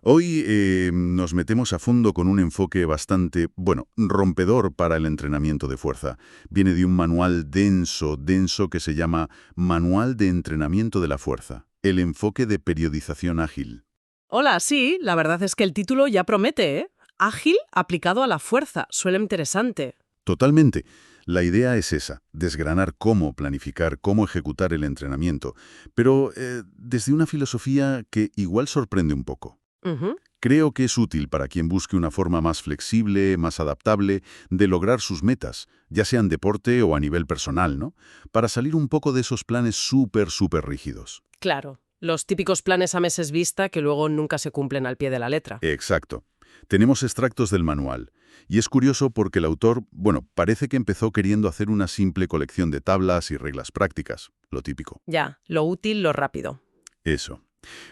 Hoy nos metemos a fondo con un enfoque bastante, bueno, rompedor para el entrenamiento de fuerza. Viene de un manual denso que se llama Manual de Entrenamiento de la Fuerza, el enfoque de periodización ágil. Hola, sí, la verdad es que el título ya promete, ¿eh? Ágil aplicado a la fuerza, suena interesante. Totalmente. La idea es esa, desgranar cómo planificar, cómo ejecutar el entrenamiento, pero desde una filosofía que igual sorprende un poco. Ujú. Creo que es útil para quien busque una forma más flexible, más adaptable, de lograr sus metas, ya sea en deporte o a nivel personal, ¿no? Para salir un poco de esos planes súper rígidos. Claro, los típicos planes a meses vista que luego nunca se cumplen al pie de la letra. Exacto. Tenemos extractos del manual. Y es curioso porque el autor, bueno, parece que empezó queriendo hacer una simple colección de tablas y reglas prácticas, lo típico. Ya, lo útil, lo rápido. Eso.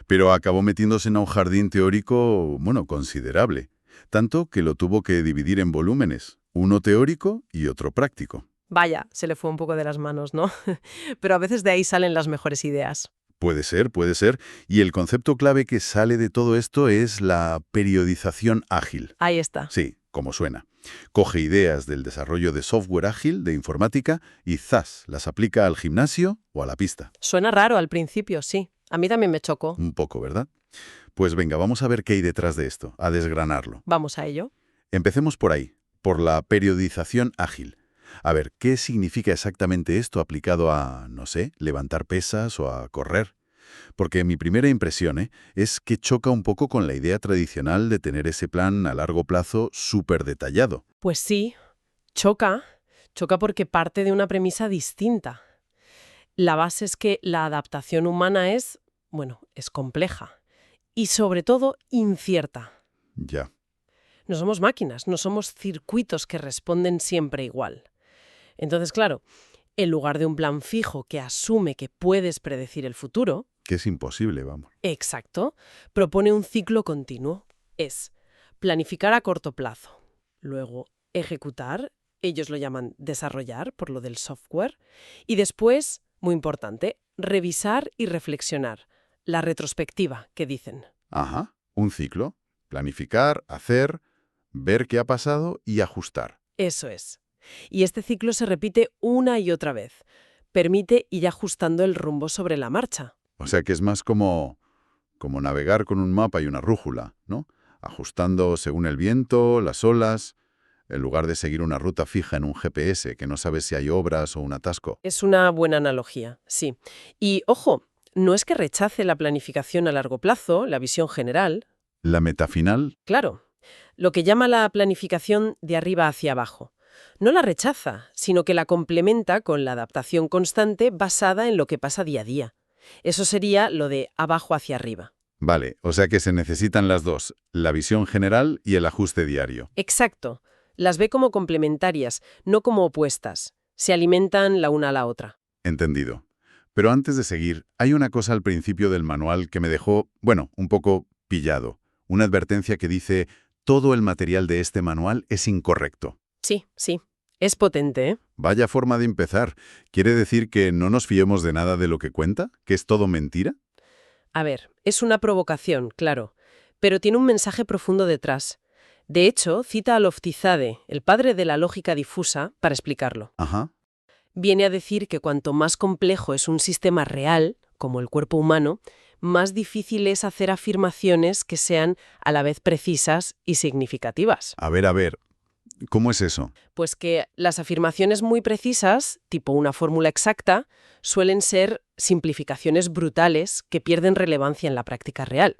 Pero acabó metiéndose en un jardín teórico, bueno, considerable. Tanto que lo tuvo que dividir en volúmenes, uno teórico y otro práctico. Vaya, se le fue un poco de las manos, ¿no? Pero a veces de ahí salen las mejores ideas. Puede ser, puede ser. Y el concepto clave que sale de todo esto es la periodización ágil. Ahí está. Sí, como suena. Coge ideas del desarrollo de software ágil, de informática, y ¡zas!, las aplica al gimnasio o a la pista. Suena raro al principio, sí. A mí también me chocó. Un poco, ¿verdad? Pues venga, vamos a ver qué hay detrás de esto, a desgranarlo. Vamos a ello. Empecemos por ahí, por la periodización ágil. A ver, ¿qué significa exactamente esto aplicado a, no sé, levantar pesas o a correr? Porque mi primera impresión, es que choca un poco con la idea tradicional de tener ese plan a largo plazo súper detallado. Pues sí, choca. Choca porque parte de una premisa distinta. La base es que la adaptación humana es, bueno, es compleja y sobre todo incierta. Ya, No somos máquinas, no somos circuitos que responden siempre igual. Entonces, claro, en lugar de un plan fijo que asume que puedes predecir el futuro, que es imposible, vamos. exacto, propone un ciclo continuo. Es planificar a corto plazo, luego ejecutar, ellos lo llaman desarrollar por lo del software, y después, muy importante, revisar y reflexionar, la retrospectiva que dicen. Ajá, un ciclo. Planificar, hacer, ver qué ha pasado y ajustar. Eso es. Y este ciclo se repite una y otra vez. Permite ir ajustando el rumbo sobre la marcha. O sea que es más como navegar con un mapa y una brújula, ¿no? Ajustando según el viento, las olas, en lugar de seguir una ruta fija en un GPS que no sabes si hay obras o un atasco. Es una buena analogía, sí. Y ojo, no es que rechace la planificación a largo plazo, la visión general. La meta final, Claro, lo que llama la planificación de arriba hacia abajo. No la rechaza, sino que la complementa con la adaptación constante basada en lo que pasa día a día. Eso sería lo de abajo hacia arriba. vale, o sea que se necesitan las dos, la visión general y el ajuste diario. Exacto. Las ve como complementarias, no como opuestas. Se alimentan la una a la otra. Entendido. Pero antes de seguir, hay una cosa al principio del manual que me dejó, bueno, un poco pillado. Una advertencia que dice, todo el material de este manual es incorrecto. Sí, sí. Es potente, ¿eh? Vaya forma de empezar. ¿Quiere decir que no nos fiemos de nada de lo que cuenta? ¿Que es todo mentira? A ver, es una provocación, claro, pero tiene un mensaje profundo detrás. De hecho, cita a Loftizade, el padre de la lógica difusa, para explicarlo. Ajá. Viene a decir que cuanto más complejo es un sistema real, como el cuerpo humano, más difícil es hacer afirmaciones que sean a la vez precisas y significativas. A ver, ¿cómo es eso? Pues que las afirmaciones muy precisas, tipo una fórmula exacta, suelen ser simplificaciones brutales que pierden relevancia en la práctica real.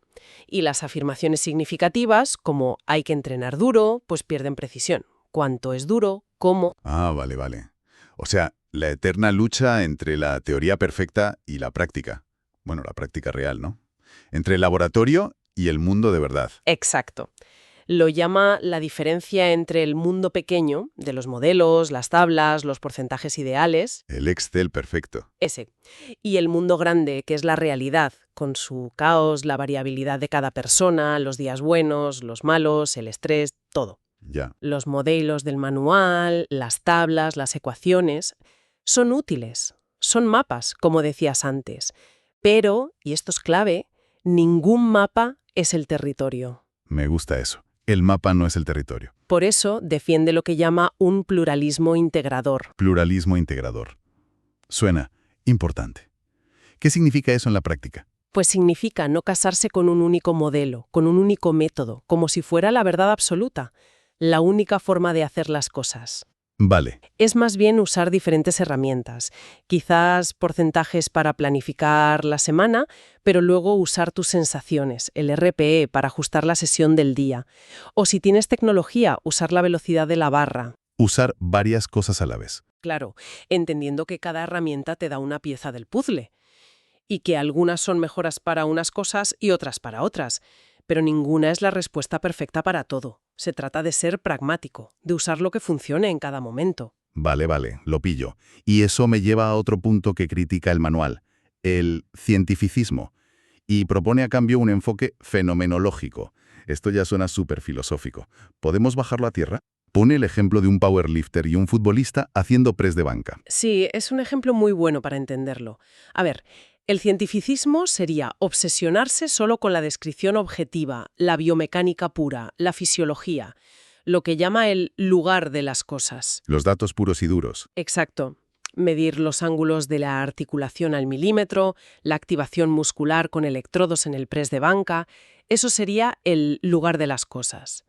Y las afirmaciones significativas, como hay que entrenar duro, pues pierden precisión. ¿Cuánto es duro? ¿Cómo? Ah, vale. O sea, la eterna lucha entre la teoría perfecta y la práctica. Bueno, la práctica real, ¿no? Entre el laboratorio y el mundo de verdad. Exacto. Lo llama la diferencia entre el mundo pequeño, de los modelos, las tablas, los porcentajes ideales, El Excel perfecto. ese, y el mundo grande, que es la realidad, con su caos, la variabilidad de cada persona, los días buenos, los malos, el estrés, todo. Ya. Los modelos del manual, las tablas, las ecuaciones, son útiles, son mapas, como decías antes. Pero, y esto es clave, ningún mapa es el territorio. Me gusta eso. El mapa no es el territorio. Por eso defiende lo que llama un pluralismo integrador. Pluralismo integrador. Suena importante. ¿Qué significa eso en la práctica? Pues significa no casarse con un único modelo, con un único método, como si fuera la verdad absoluta, la única forma de hacer las cosas. Vale. Es más bien usar diferentes herramientas, quizás porcentajes para planificar la semana, pero luego usar tus sensaciones, el RPE, para ajustar la sesión del día. O si tienes tecnología, usar la velocidad de la barra. Usar varias cosas a la vez. Claro, entendiendo que cada herramienta te da una pieza del puzzle y que algunas son mejoras para unas cosas y otras para otras, pero ninguna es la respuesta perfecta para todo. Se trata de ser pragmático, de usar lo que funcione en cada momento. Vale, lo pillo. Y eso me lleva a otro punto que critica el manual, el cientificismo, y propone a cambio un enfoque fenomenológico. Esto ya suena súper filosófico. ¿Podemos bajarlo a tierra? Pone el ejemplo de un powerlifter y un futbolista haciendo press de banca. Sí, es un ejemplo muy bueno para entenderlo. A ver, el cientificismo sería obsesionarse solo con la descripción objetiva, la biomecánica pura, la fisiología, lo que llama el lugar de las cosas. Los datos puros y duros. Exacto. Medir los ángulos de la articulación al milímetro, la activación muscular con electrodos en el press de banca, eso sería el lugar de las cosas.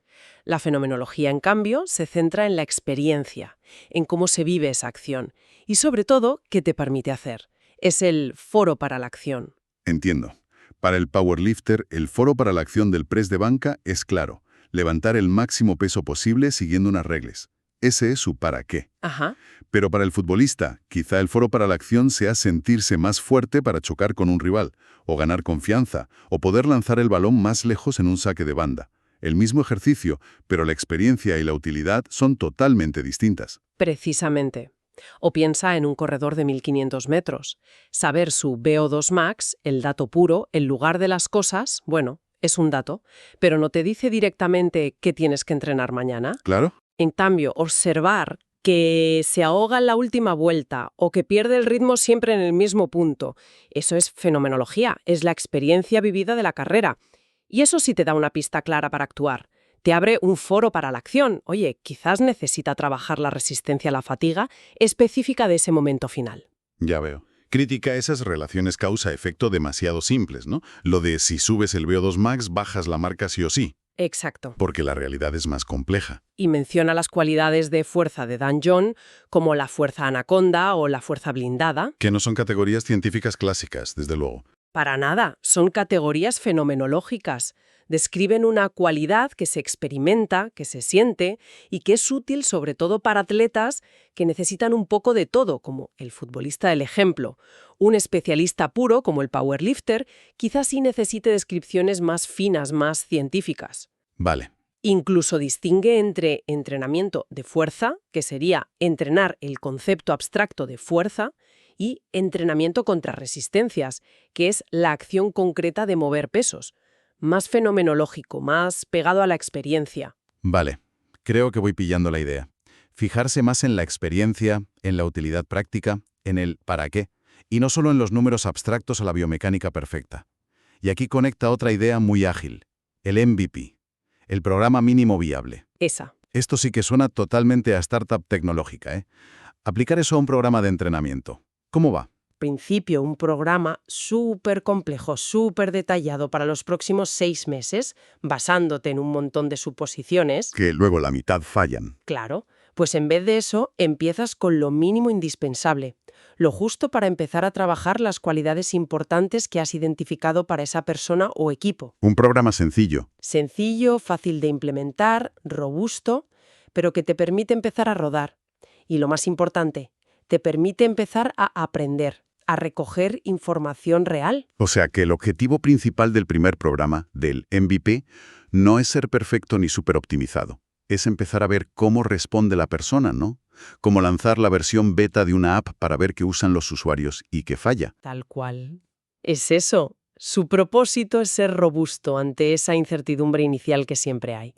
La fenomenología, en cambio, se centra en la experiencia, en cómo se vive esa acción y, sobre todo, qué te permite hacer. Es el foro para la acción. Entiendo. Para el powerlifter, el foro para la acción del press de banca es claro. Levantar el máximo peso posible siguiendo unas reglas. Ese es su para qué. Ajá. Pero para el futbolista, quizá el foro para la acción sea sentirse más fuerte para chocar con un rival, o ganar confianza, o poder lanzar el balón más lejos en un saque de banda. El mismo ejercicio, pero la experiencia y la utilidad son totalmente distintas. Precisamente. O piensa en un corredor de 1500 metros. Saber su VO2 max, el dato puro, el lugar de las cosas, bueno, es un dato, pero no te dice directamente qué tienes que entrenar mañana. ¿Claro? En cambio, observar que se ahoga en la última vuelta o que pierde el ritmo siempre en el mismo punto, eso es fenomenología, es la experiencia vivida de la carrera. Y eso sí te da una pista clara para actuar. Te abre un foro para la acción. Oye, quizás necesita trabajar la resistencia a la fatiga específica de ese momento final. Ya veo. Critica esas relaciones causa-efecto demasiado simples, ¿no? Lo de si subes el VO2 max, bajas la marca sí o sí. Exacto. Porque la realidad es más compleja. Y menciona las cualidades de fuerza de Dan John, como la fuerza anaconda o la fuerza blindada. Que no son categorías científicas clásicas, desde luego. Para nada, son categorías fenomenológicas. Describen una cualidad que se experimenta, que se siente y que es útil sobre todo para atletas que necesitan un poco de todo, como el futbolista del ejemplo. Un especialista puro, como el powerlifter, quizás sí necesite descripciones más finas, más científicas. Vale. Incluso distingue entre entrenamiento de fuerza, que sería entrenar el concepto abstracto de fuerza, y entrenamiento contra resistencias, que es la acción concreta de mover pesos. Más fenomenológico, más pegado a la experiencia. Vale. Creo que voy pillando la idea. Fijarse más en la experiencia, en la utilidad práctica, en el para qué, y no solo en los números abstractos a la biomecánica perfecta. Y aquí conecta otra idea muy ágil, el MVP, el programa mínimo viable. Esa. Esto sí que suena totalmente a startup tecnológica, ¿eh? Aplicar eso a un programa de entrenamiento. ¿Cómo va? Principio, un programa súper complejo, súper detallado para los próximos 6 meses, basándote en un montón de suposiciones. Que luego la mitad fallan. Claro, pues en vez de eso, empiezas con lo mínimo indispensable, lo justo para empezar a trabajar las cualidades importantes que has identificado para esa persona o equipo. Un programa sencillo. Sencillo, fácil de implementar, robusto, pero que te permite empezar a rodar. Y lo más importante, te permite empezar a aprender, a recoger información real. O sea que el objetivo principal del primer programa, del MVP, no es ser perfecto ni superoptimizado. Es empezar a ver cómo responde la persona, ¿no? Como lanzar la versión beta de una app para ver qué usan los usuarios y qué falla. Tal cual. Es eso. Su propósito es ser robusto ante esa incertidumbre inicial que siempre hay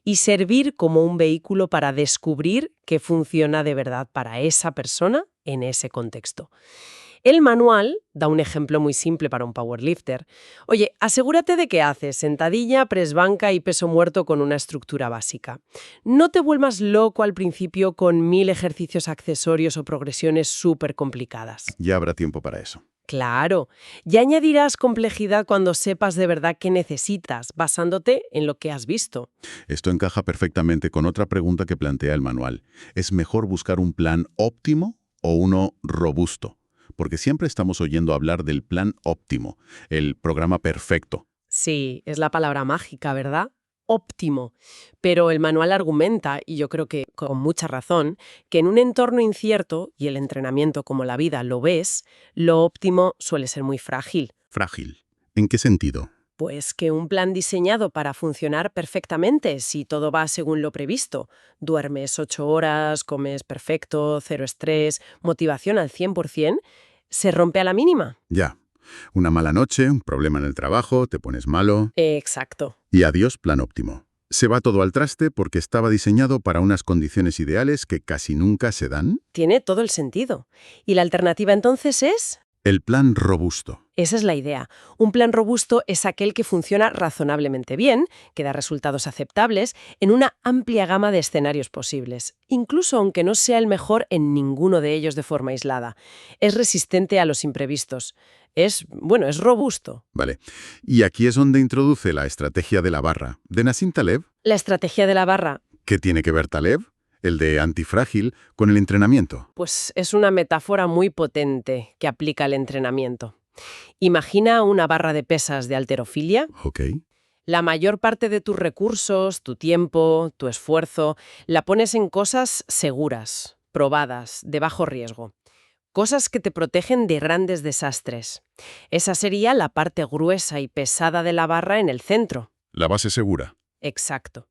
y servir como un vehículo para descubrir qué funciona de verdad para esa persona en ese contexto. El manual da un ejemplo muy simple para un powerlifter. Oye, asegúrate de que haces sentadilla, press banca y peso muerto con una estructura básica. No te vuelvas loco al principio con 1000 ejercicios accesorios o progresiones súper complicadas. Ya habrá tiempo para eso. Claro, ya añadirás complejidad cuando sepas de verdad qué necesitas, basándote en lo que has visto. Esto encaja perfectamente con otra pregunta que plantea el manual. ¿Es mejor buscar un plan óptimo o uno robusto? Porque siempre estamos oyendo hablar del plan óptimo, el programa perfecto. Sí, es la palabra mágica, ¿verdad? Óptimo. Pero el manual argumenta, y yo creo que con mucha razón, que en un entorno incierto, y el entrenamiento como la vida lo ves, lo óptimo suele ser muy frágil. Frágil. ¿En qué sentido? Pues que un plan diseñado para funcionar perfectamente, si todo va según lo previsto, duermes 8 horas, comes perfecto, cero estrés, motivación al 100%, se rompe a la mínima. Ya. Una mala noche, un problema en el trabajo, te pones malo Exacto. y adiós, plan óptimo. Se va todo al traste porque estaba diseñado para unas condiciones ideales que casi nunca se dan. Tiene todo el sentido. ¿Y la alternativa entonces es? El plan robusto. Esa es la idea. Un plan robusto es aquel que funciona razonablemente bien, que da resultados aceptables en una amplia gama de escenarios posibles, incluso aunque no sea el mejor en ninguno de ellos de forma aislada. Es resistente a los imprevistos. Es robusto. Vale. Y aquí es donde introduce la estrategia de la barra, de Nassim Taleb. La estrategia de la barra, ¿Qué tiene que ver Taleb, el de antifrágil, con el entrenamiento? pues es una metáfora muy potente que aplica al entrenamiento. Imagina una barra de pesas de halterofilia. Ok. La mayor parte de tus recursos, tu tiempo, tu esfuerzo, la pones en cosas seguras, probadas, de bajo riesgo. Cosas que te protegen de grandes desastres. Esa sería la parte gruesa y pesada de la barra en el centro. La base segura. Exacto.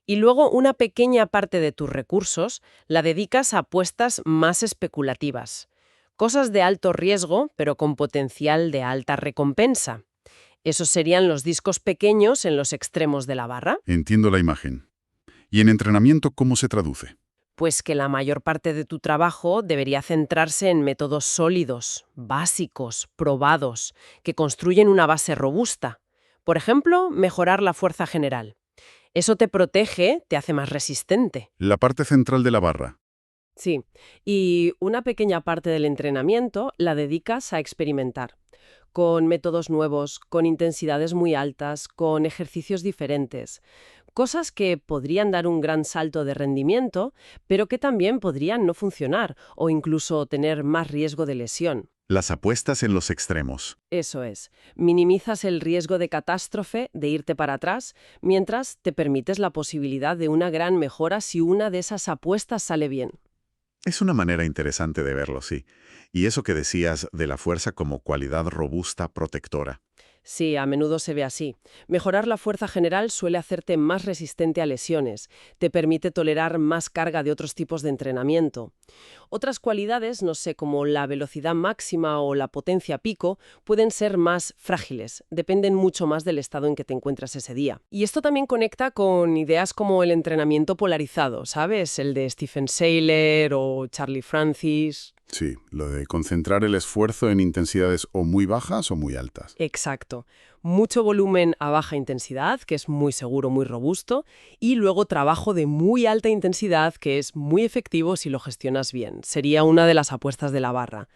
Y luego una pequeña parte de tus recursos la dedicas a apuestas más especulativas. Cosas de alto riesgo, pero con potencial de alta recompensa. Esos serían los discos pequeños en los extremos de la barra. Entiendo la imagen. ¿Y en entrenamiento cómo se traduce? Pues que la mayor parte de tu trabajo debería centrarse en métodos sólidos, básicos, probados, que construyen una base robusta. Por ejemplo, mejorar la fuerza general. Eso te protege, te hace más resistente. La parte central de la barra. Sí, y una pequeña parte del entrenamiento la dedicas a experimentar, con métodos nuevos, con intensidades muy altas, con ejercicios diferentes. Cosas que podrían dar un gran salto de rendimiento, pero que también podrían no funcionar o incluso tener más riesgo de lesión. Las apuestas en los extremos. Eso es, minimizas el riesgo de catástrofe, de irte para atrás, mientras te permites la posibilidad de una gran mejora si una de esas apuestas sale bien. Es una manera interesante de verlo, sí. Y eso que decías de la fuerza como cualidad robusta protectora. Sí, a menudo se ve así. Mejorar la fuerza general suele hacerte más resistente a lesiones, te permite tolerar más carga de otros tipos de entrenamiento. Otras cualidades, no sé, como la velocidad máxima o la potencia pico, pueden ser más frágiles, dependen mucho más del estado en que te encuentras ese día. Y esto también conecta con ideas como el entrenamiento polarizado, ¿sabes? El de Stephen Seiler o Charlie Francis. Sí, lo de concentrar el esfuerzo en intensidades o muy bajas o muy altas. Exacto. Mucho volumen a baja intensidad, que es muy seguro, muy robusto, y luego trabajo de muy alta intensidad, que es muy efectivo si lo gestionas bien. Sería una de las apuestas de la barra.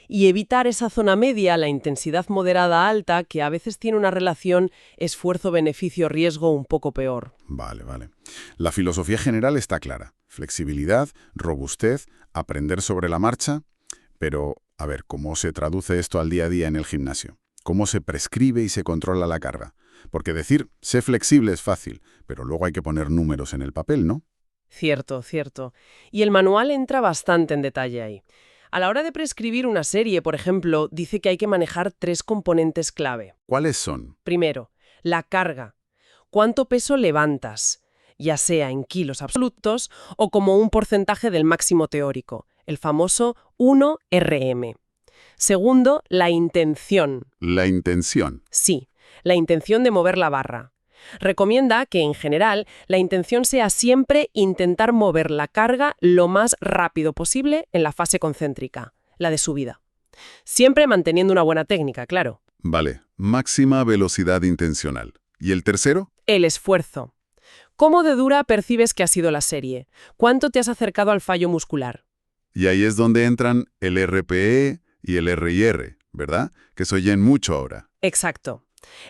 Y evitar esa zona media, la intensidad moderada alta, que a veces tiene una relación esfuerzo-beneficio-riesgo un poco peor. Vale, vale. La filosofía general está clara. Flexibilidad, robustez, aprender sobre la marcha. Pero, a ver, ¿cómo se traduce esto al día a día en el gimnasio? ¿Cómo se prescribe y se controla la carga? Porque decir, sé flexible es fácil, pero luego hay que poner números en el papel, ¿no? Cierto, cierto. Y el manual entra bastante en detalle ahí. A la hora de prescribir una serie, por ejemplo, dice que hay que manejar 3 componentes clave. ¿Cuáles son? Primero, la carga. ¿Cuánto peso levantas? Ya sea en kilos absolutos o como un porcentaje del máximo teórico, el famoso 1 RM. Segundo, la intención. La intención. Sí, la intención de mover la barra. Recomienda que, en general, la intención sea siempre intentar mover la carga lo más rápido posible en la fase concéntrica, la de subida. Siempre manteniendo una buena técnica, claro. Vale, máxima velocidad intencional. ¿Y el tercero? El esfuerzo. ¿Cómo de dura percibes que ha sido la serie? ¿Cuánto te has acercado al fallo muscular? Y ahí es donde entran el RPE y el RIR, ¿verdad? Que se oyen mucho ahora. Exacto.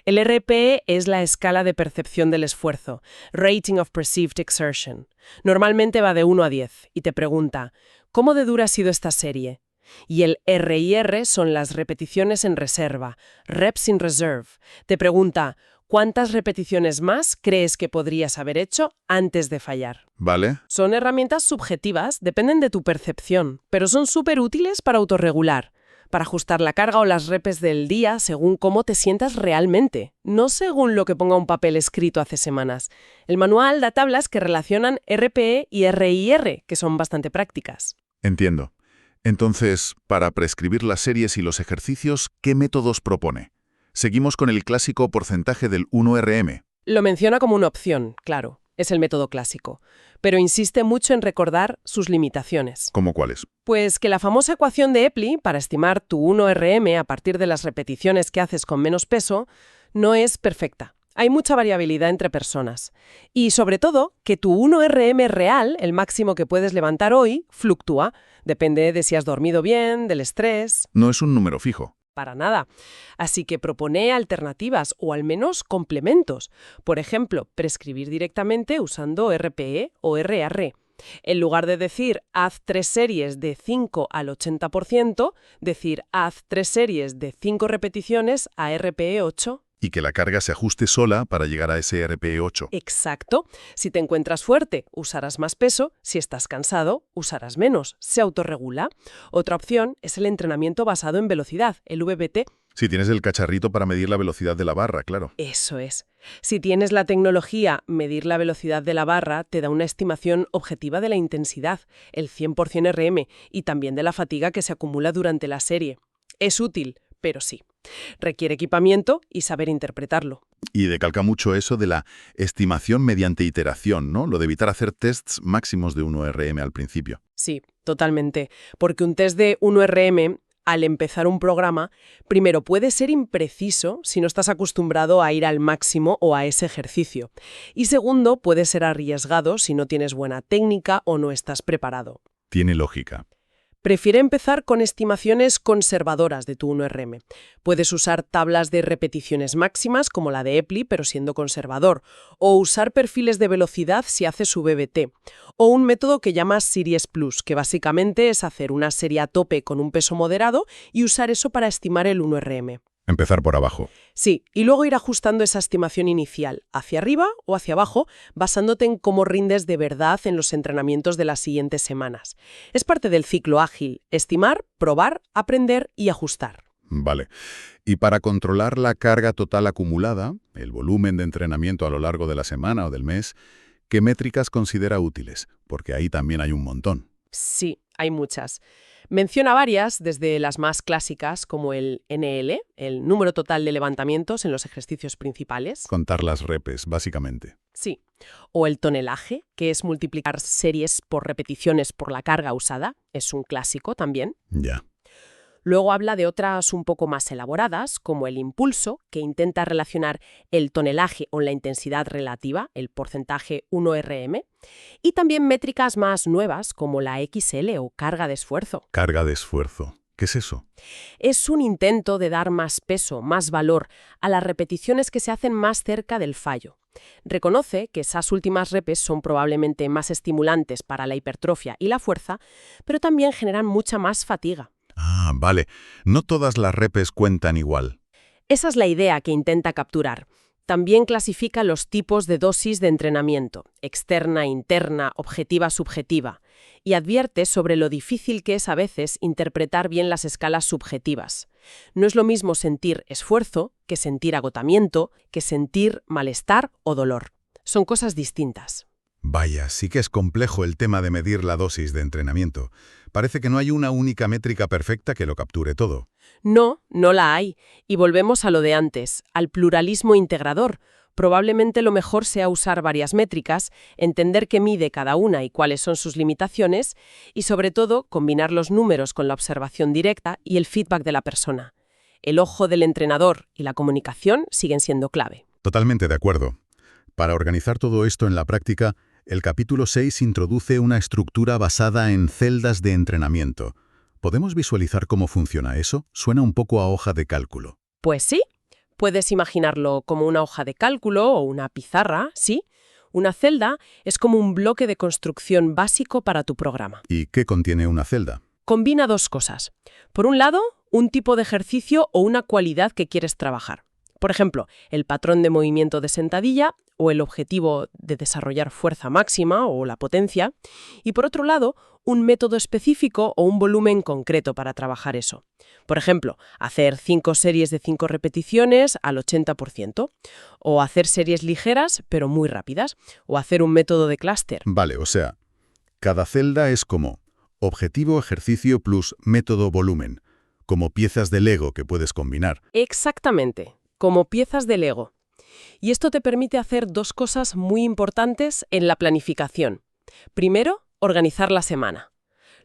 El RPE es la escala de percepción del esfuerzo, Rating of Perceived Exertion. Normalmente va de 1 a 10 y te pregunta, ¿cómo de dura ha sido esta serie? Y el RIR son las repeticiones en reserva, Reps in Reserve. Te pregunta, ¿cuántas repeticiones más crees que podrías haber hecho antes de fallar? ¿Vale? Son herramientas subjetivas, dependen de tu percepción, pero son súper útiles para autorregular, para ajustar la carga o las repes del día según cómo te sientas realmente, no según lo que ponga un papel escrito hace semanas. El manual da tablas que relacionan RPE y RIR, que son bastante prácticas. Entiendo. Entonces, para prescribir las series y los ejercicios, ¿qué métodos propone? Seguimos con el clásico porcentaje del 1RM. Lo menciona como una opción, claro, es el método clásico, pero insiste mucho en recordar sus limitaciones. ¿Cómo cuáles? Pues que la famosa ecuación de Epley, para estimar tu 1RM a partir de las repeticiones que haces con menos peso, no es perfecta. Hay mucha variabilidad entre personas. Y sobre todo, que tu 1RM real, el máximo que puedes levantar hoy, fluctúa. Depende de si has dormido bien, del estrés. No es un número fijo. Para nada. Así que propone alternativas o al menos complementos. Por ejemplo, prescribir directamente usando RPE o RR. En lugar de decir haz 3 series de 5 al 80%, decir haz 3 series de 5 repeticiones a RPE 8. Y que la carga se ajuste sola para llegar a ese RPE 8. Exacto. Si te encuentras fuerte, usarás más peso. Si estás cansado, usarás menos. Se autorregula. Otra opción es el entrenamiento basado en velocidad, el VBT. Si tienes el cacharrito para medir la velocidad de la barra, claro. Eso es. Si tienes la tecnología, medir la velocidad de la barra te da una estimación objetiva de la intensidad, el 100% RM, y también de la fatiga que se acumula durante la serie. Es útil, pero sí. Requiere equipamiento y saber interpretarlo. Y decalca mucho eso de la estimación mediante iteración, ¿no? Lo de evitar hacer tests máximos de 1RM al principio. Sí, totalmente. Porque un test de 1RM, al empezar un programa, primero puede ser impreciso si no estás acostumbrado a ir al máximo o a ese ejercicio. Y segundo, puede ser arriesgado si no tienes buena técnica o no estás preparado. Tiene lógica. Prefiere empezar con estimaciones conservadoras de tu 1RM. Puedes usar tablas de repeticiones máximas como la de Epley, pero siendo conservador, o usar perfiles de velocidad si haces VBT, o un método que llamas Series Plus, que básicamente es hacer una serie a tope con un peso moderado y usar eso para estimar el 1RM. Empezar por abajo. Sí, y luego ir ajustando esa estimación inicial, hacia arriba o hacia abajo, basándote en cómo rindes de verdad en los entrenamientos de las siguientes semanas. Es parte del ciclo ágil, estimar, probar, aprender y ajustar. Vale. Y para controlar la carga total acumulada, el volumen de entrenamiento a lo largo de la semana o del mes, ¿qué métricas considera útiles? Porque ahí también hay un montón. Sí, hay muchas. Menciona varias, desde las más clásicas, como el NL, el número total de levantamientos en los ejercicios principales. Contar las repes, básicamente. Sí. O el tonelaje, que es multiplicar series por repeticiones por la carga usada. Es un clásico también. Ya. Luego habla de otras un poco más elaboradas, como el impulso, que intenta relacionar el tonelaje con la intensidad relativa, el porcentaje 1RM, y también métricas más nuevas, como la XL o carga de esfuerzo. Carga de esfuerzo. ¿Qué es eso? Es un intento de dar más peso, más valor a las repeticiones que se hacen más cerca del fallo. Reconoce que esas últimas repes son probablemente más estimulantes para la hipertrofia y la fuerza, pero también generan mucha más fatiga. Ah, vale. No todas las repes cuentan igual. Esa es la idea que intenta capturar. También clasifica los tipos de dosis de entrenamiento, externa, interna, objetiva, subjetiva, y advierte sobre lo difícil que es a veces interpretar bien las escalas subjetivas. No es lo mismo sentir esfuerzo que sentir agotamiento, que sentir malestar o dolor. Son cosas distintas. Vaya, sí que es complejo el tema de medir la dosis de entrenamiento. Parece que no hay una única métrica perfecta que lo capture todo. No, no la hay. Y volvemos a lo de antes, al pluralismo integrador, probablemente lo mejor sea usar varias métricas, entender qué mide cada una y cuáles son sus limitaciones, y sobre todo combinar los números con la observación directa y el feedback de la persona. El ojo del entrenador y la comunicación siguen siendo clave. Totalmente de acuerdo. Para organizar todo esto en la práctica, el capítulo 6 introduce una estructura basada en celdas de entrenamiento. ¿Podemos visualizar cómo funciona eso? Suena un poco a hoja de cálculo. Pues sí, puedes imaginarlo como una hoja de cálculo o una pizarra, ¿sí? Una celda es como un bloque de construcción básico para tu programa. ¿Y qué contiene una celda? Combina dos cosas. Por un lado, un tipo de ejercicio o una cualidad que quieres trabajar. Por ejemplo, el patrón de movimiento de sentadilla o el objetivo de desarrollar fuerza máxima o la potencia. Y por otro lado, un método específico o un volumen concreto para trabajar eso. Por ejemplo, hacer 5 series de 5 repeticiones al 80%, o hacer series ligeras pero muy rápidas, o hacer un método de clúster. Vale, o sea, cada celda es como objetivo ejercicio plus método volumen, como piezas de Lego que puedes combinar. Exactamente, como piezas de Lego. Y esto te permite hacer dos cosas muy importantes en la planificación. Primero, organizar la semana,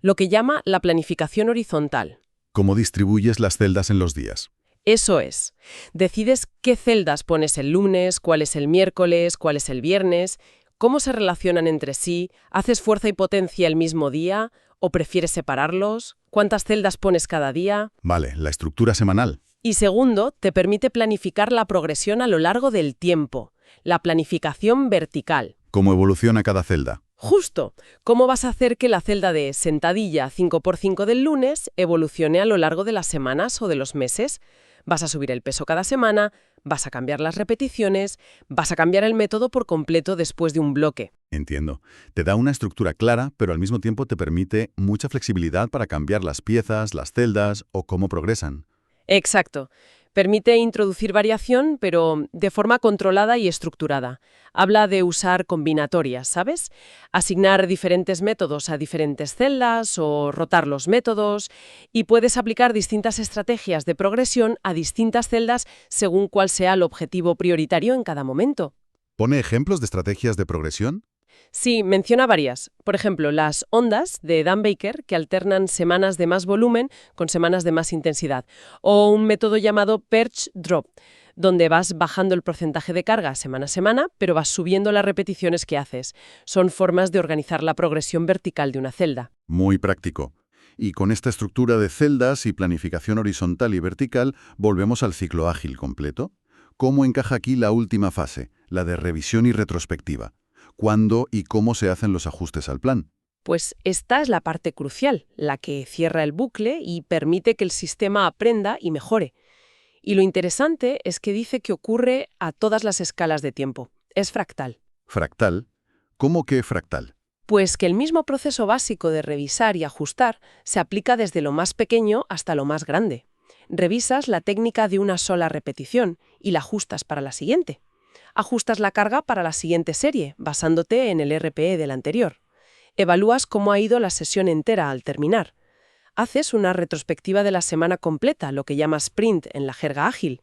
lo que llama la planificación horizontal. ¿Cómo distribuyes las celdas en los días? Eso es. Decides qué celdas pones el lunes, cuál es el miércoles, cuál es el viernes, cómo se relacionan entre sí, haces fuerza y potencia el mismo día o prefieres separarlos, cuántas celdas pones cada día. Vale, la estructura semanal. Y segundo, te permite planificar la progresión a lo largo del tiempo, la planificación vertical. ¿Cómo evoluciona cada celda? Justo, ¿cómo vas a hacer que la celda de sentadilla 5×5 del lunes evolucione a lo largo de las semanas o de los meses? Vas a subir el peso cada semana, vas a cambiar las repeticiones, vas a cambiar el método por completo después de un bloque. Entiendo. Te da una estructura clara, pero al mismo tiempo te permite mucha flexibilidad para cambiar las piezas, las celdas o cómo progresan. Exacto. Permite introducir variación, pero de forma controlada y estructurada. Habla de usar combinatorias, ¿sabes? Asignar diferentes métodos a diferentes celdas o rotar los métodos, y puedes aplicar distintas estrategias de progresión a distintas celdas según cuál sea el objetivo prioritario en cada momento. ¿Pone ejemplos de estrategias de progresión? Sí, menciona varias. Por ejemplo, las ondas de Dan Baker, que alternan semanas de más volumen con semanas de más intensidad. O un método llamado Perch Drop, donde vas bajando el porcentaje de carga semana a semana, pero vas subiendo las repeticiones que haces. Son formas de organizar la progresión vertical de una celda. Muy práctico. Y con esta estructura de celdas y planificación horizontal y vertical, volvemos al ciclo ágil completo. ¿Cómo encaja aquí la última fase, la de revisión y retrospectiva? ¿Cuándo y cómo se hacen los ajustes al plan? Pues esta es la parte crucial, la que cierra el bucle y permite que el sistema aprenda y mejore. Y lo interesante es que dice que ocurre a todas las escalas de tiempo. Es fractal. ¿Fractal? ¿Cómo que fractal? Pues que el mismo proceso básico de revisar y ajustar se aplica desde lo más pequeño hasta lo más grande. Revisas la técnica de una sola repetición y la ajustas para la siguiente. Ajustas la carga para la siguiente serie, basándote en el RPE del anterior. Evalúas cómo ha ido la sesión entera al terminar. Haces una retrospectiva de la semana completa, lo que llamas sprint en la jerga ágil.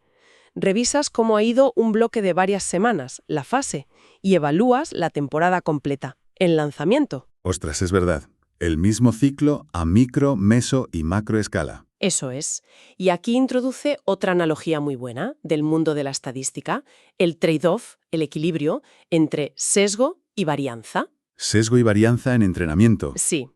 Revisas cómo ha ido un bloque de varias semanas, la fase, y evalúas la temporada completa, el lanzamiento. Ostras, es verdad. El mismo ciclo a micro, meso y macro escala. Eso es. Y aquí introduce otra analogía muy buena del mundo de la estadística, el trade-off, el equilibrio entre sesgo y varianza. Sesgo y varianza en entrenamiento. Sí.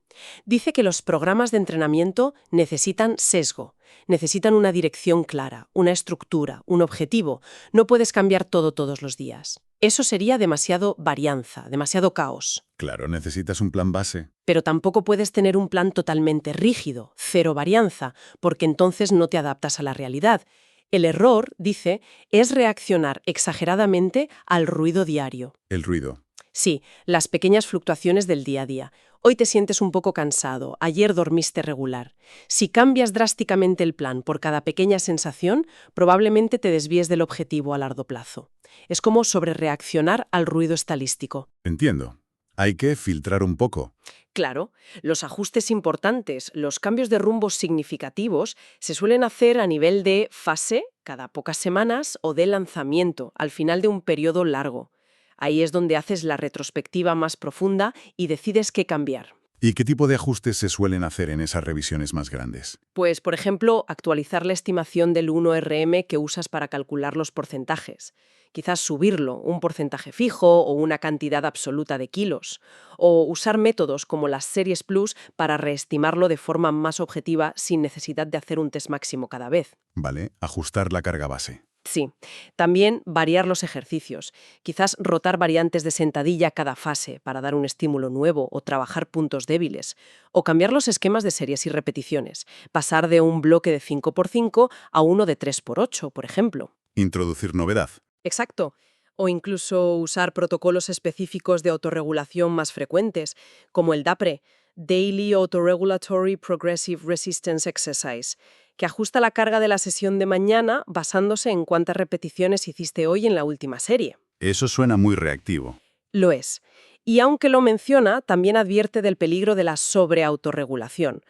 Dice que los programas de entrenamiento necesitan sesgo, necesitan una dirección clara, una estructura, un objetivo. No puedes cambiar todo todos los días. Eso sería demasiado varianza, demasiado caos. Claro, necesitas un plan base. Pero tampoco puedes tener un plan totalmente rígido, cero varianza, porque entonces no te adaptas a la realidad. El error, dice, es reaccionar exageradamente al ruido diario. El ruido. Sí, las pequeñas fluctuaciones del día a día. Hoy te sientes un poco cansado, ayer dormiste regular. Si cambias drásticamente el plan por cada pequeña sensación, probablemente te desvíes del objetivo a largo plazo. Es como sobrereaccionar al ruido estadístico. Entiendo. Hay que filtrar un poco. Claro, los ajustes importantes, los cambios de rumbo significativos, se suelen hacer a nivel de fase, cada pocas semanas, o de lanzamiento, al final de un periodo largo. Ahí es donde haces la retrospectiva más profunda y decides qué cambiar. ¿Y qué tipo de ajustes se suelen hacer en esas revisiones más grandes? Pues, por ejemplo, actualizar la estimación del 1RM que usas para calcular los porcentajes. Quizás subirlo, un porcentaje fijo o una cantidad absoluta de kilos. O usar métodos como las series plus para reestimarlo de forma más objetiva sin necesidad de hacer un test máximo cada vez. Vale, ajustar la carga base. Sí, también variar los ejercicios, quizás rotar variantes de sentadilla cada fase para dar un estímulo nuevo o trabajar puntos débiles, o cambiar los esquemas de series y repeticiones, pasar de un bloque de 5x5 a uno de 3x8, por ejemplo. Introducir novedad. Exacto. O incluso usar protocolos específicos de autorregulación más frecuentes, como el DAPRE, Daily Autoregulatory Progressive Resistance Exercise, que ajusta la carga de la sesión de mañana basándose en cuántas repeticiones hiciste hoy en la última serie. Eso suena muy reactivo. Lo es. Y aunque lo menciona, también advierte del peligro de la sobreautorregulación.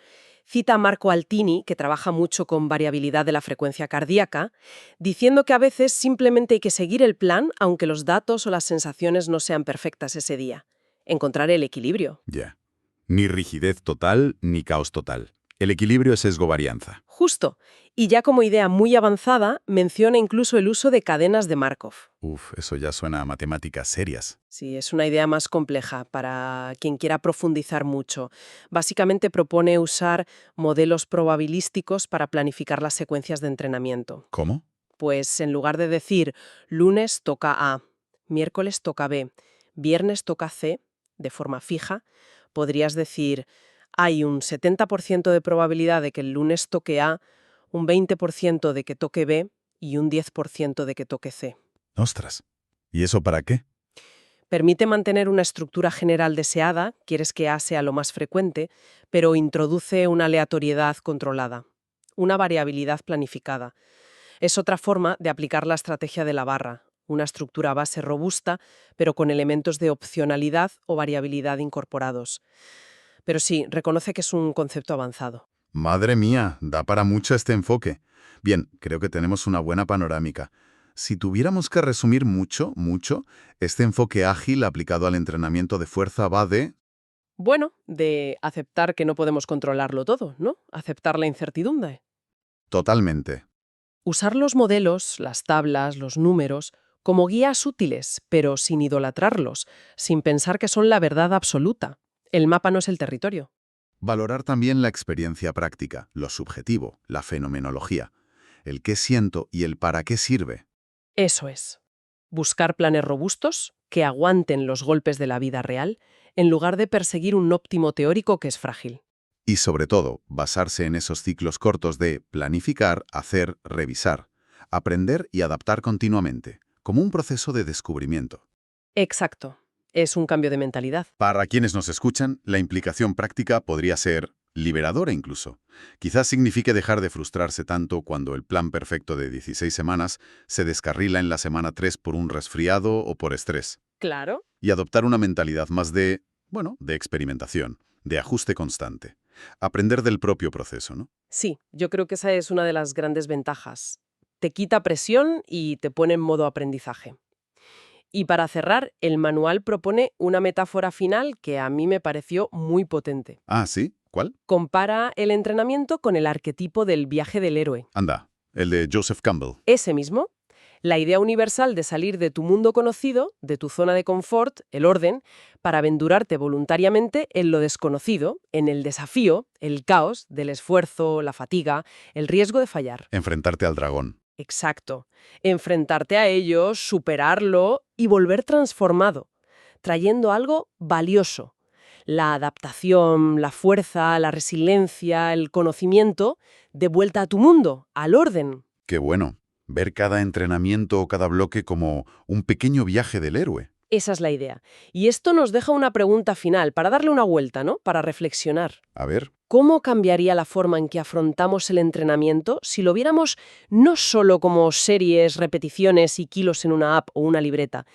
Cita a Marco Altini, que trabaja mucho con variabilidad de la frecuencia cardíaca, diciendo que a veces simplemente hay que seguir el plan aunque los datos o las sensaciones no sean perfectas ese día. Encontrar el equilibrio. Ya. Ni rigidez total, ni caos total. El equilibrio es sesgo-varianza. Justo. Y ya como idea muy avanzada, menciona incluso el uso de cadenas de Markov. Eso ya suena a matemáticas serias. Sí, es una idea más compleja para quien quiera profundizar mucho. Básicamente propone usar modelos probabilísticos para planificar las secuencias de entrenamiento. ¿Cómo? Pues en lugar de decir lunes toca A, miércoles toca B, viernes toca C, de forma fija, podrías decir hay un 70% de probabilidad de que el lunes toque A, un 20% de que toque B y un 10% de que toque C. Ostras. ¿Y eso para qué? Permite mantener una estructura general deseada, quieres que A sea lo más frecuente, pero introduce una aleatoriedad controlada, una variabilidad planificada. Es otra forma de aplicar la estrategia de la barra, una estructura base robusta, pero con elementos de opcionalidad o variabilidad incorporados. Pero sí, reconoce que es un concepto avanzado. Madre mía, da para mucho este enfoque. Bien, creo que tenemos una buena panorámica. Si tuviéramos que resumir mucho, este enfoque ágil aplicado al entrenamiento de fuerza va de... Bueno, de aceptar que no podemos controlarlo todo, ¿no? Aceptar la incertidumbre. Totalmente. Usar los modelos, las tablas, los números, como guías útiles, pero sin idolatrarlos, sin pensar que son la verdad absoluta. El mapa no es el territorio. Valorar también la experiencia práctica, lo subjetivo, la fenomenología, el qué siento y el para qué sirve. Eso es. Buscar planes robustos que aguanten los golpes de la vida real, en lugar de perseguir un óptimo teórico que es frágil. Y sobre todo, basarse en esos ciclos cortos de planificar, hacer, revisar, aprender y adaptar continuamente, como un proceso de descubrimiento. Exacto. Es un cambio de mentalidad. Para quienes nos escuchan, la implicación práctica podría ser liberadora incluso. Quizás signifique dejar de frustrarse tanto cuando el plan perfecto de 16 semanas se descarrila en la semana 3 por un resfriado o por estrés. Claro. Y adoptar una mentalidad más de experimentación, de ajuste constante. Aprender del propio proceso, ¿no? Sí, yo creo que esa es una de las grandes ventajas. Te quita presión y te pone en modo aprendizaje. Y para cerrar, el manual propone una metáfora final que a mí me pareció muy potente. Ah, ¿sí? ¿Cuál? Compara el entrenamiento con el arquetipo del viaje del héroe. Anda, el de Joseph Campbell. Ese mismo, la idea universal de salir de tu mundo conocido, de tu zona de confort, el orden, para aventurarte voluntariamente en lo desconocido, en el desafío, el caos del esfuerzo, la fatiga, el riesgo de fallar. Enfrentarte al dragón. Exacto. Enfrentarte a ello, superarlo y volver transformado, trayendo algo valioso. La adaptación, la fuerza, la resiliencia, el conocimiento, de vuelta a tu mundo, al orden. Qué bueno. Ver cada entrenamiento o cada bloque como un pequeño viaje del héroe. Esa es la idea. Y esto nos deja una pregunta final, para darle una vuelta, ¿no? Para reflexionar. A ver. ¿Cómo cambiaría la forma en que afrontamos el entrenamiento si lo viéramos no solo como series, repeticiones y kilos en una app o una libreta,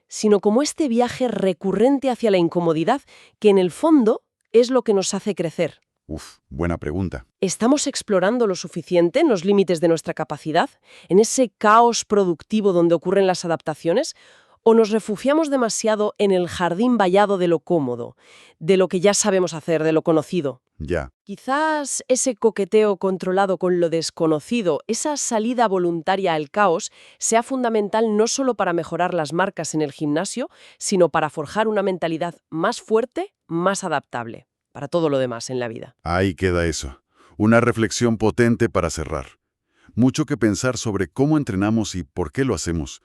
sino como este viaje recurrente hacia la incomodidad, que en el fondo es lo que nos hace crecer. Uf, buena pregunta. ¿Estamos explorando lo suficiente en los límites de nuestra capacidad, en ese caos productivo donde ocurren las adaptaciones? ¿O nos refugiamos demasiado en el jardín vallado de lo cómodo, de lo que ya sabemos hacer, de lo conocido? Ya. Quizás ese coqueteo controlado con lo desconocido, esa salida voluntaria al caos, sea fundamental no solo para mejorar las marcas en el gimnasio, sino para forjar una mentalidad más fuerte, más adaptable, para todo lo demás en la vida. Ahí queda eso. Una reflexión potente para cerrar. Mucho que pensar sobre cómo entrenamos y por qué lo hacemos.